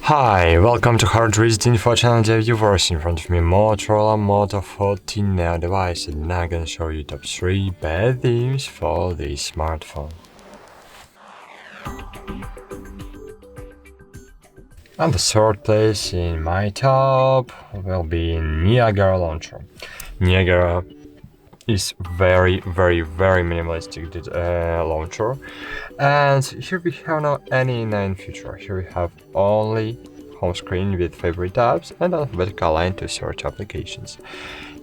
Hi, welcome to Hard Reset Info channel, dear viewers. In front of me Motorola Moto 14 Neo device, and now I'm gonna show you top 3 bad themes for this smartphone. And the third place in my top will be Niagara launcher. Niagara is very minimalistic launcher, and here we have no any inline feature. Here we have only home screen with favorite apps and alphabetical line to search applications.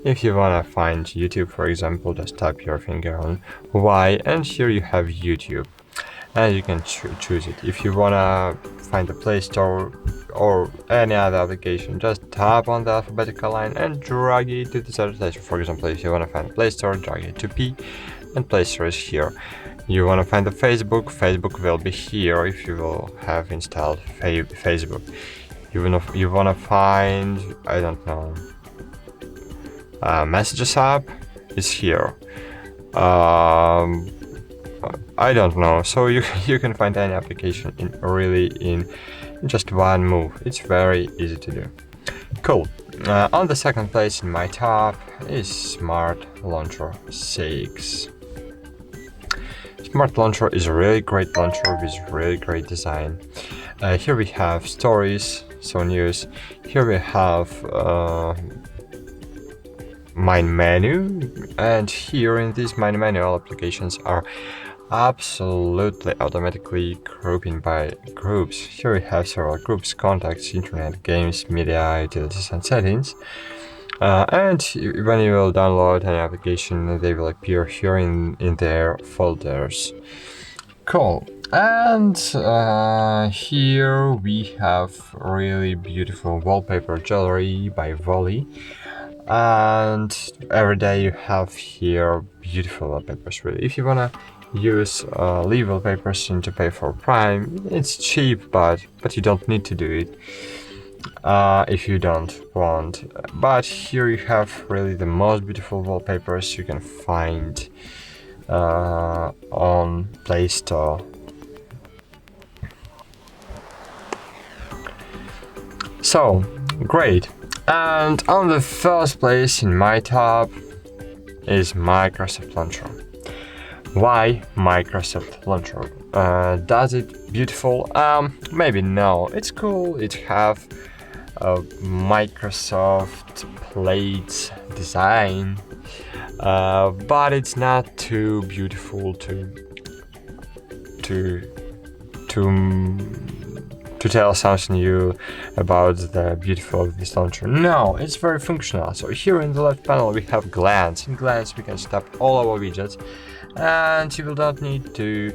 If you wanna find YouTube, for example, just tap your finger on Y, and here you have YouTube, and you can choose it. If you wanna find the Play Store or any other application, just tap on the alphabetical line and drag it to the search station. For example, if you want to find the Play Store, drag it to P, and Play Store is here. You want to find the Facebook will be here if you will have installed Facebook. You want to find, I don't know, Messages app is here. I don't know, so you can find any application in just one move. It's very easy to do. Cool. On the second place in my top is Smart Launcher 6. Smart Launcher is a really great launcher with really great design. Here we have stories, so news. Here we have main menu, and here in this main menu all applications are absolutely automatically grouping by groups. Here we have several groups: contacts, internet, games, media, utilities, and settings. And when you will download an application, they will appear here in their folders. Cool. And here we have really beautiful wallpaper gallery by Volley. And every day you have here beautiful wallpapers. Really, if you wanna use leave wallpapers and to pay for Prime, it's cheap, but you don't need to do it if you don't want. But here you have really the most beautiful wallpapers you can find on Play Store. So great. And on the first place in my top is Microsoft Launcher. Why Microsoft Launcher? Does it beautiful? Maybe no. It's cool. It have a Microsoft plates design, but it's not too beautiful to tell something new about the beauty of this launcher. No, it's very functional. So here in the left panel we have Glance. In Glance we can stop all our widgets, and you will not need to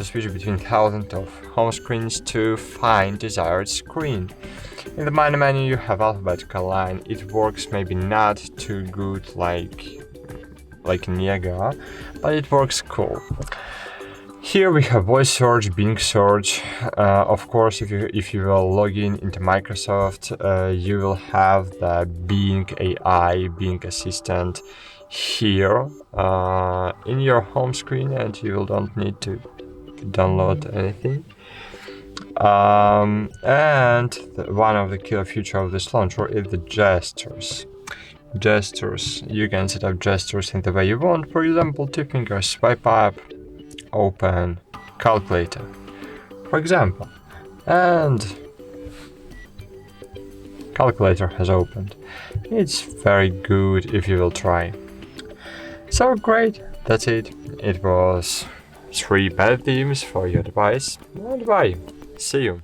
switch between thousands of home screens to find desired screen. In the main menu you have alphabetical line. It works maybe not too good like in Niagara, but it works cool. Here we have voice search, Bing search. Of course, if you will log in into Microsoft, you will have the Bing AI, Bing Assistant here in your home screen, and you don't need to download anything. And one of the killer features of this launcher is the gestures. Gestures. You can set up gestures in the way you want. For example, 2 fingers, swipe up, open, calculator, for example, and calculator has opened. It's very good if you will try. So great, that's it. It was 3 bad themes for your device. Goodbye. See you.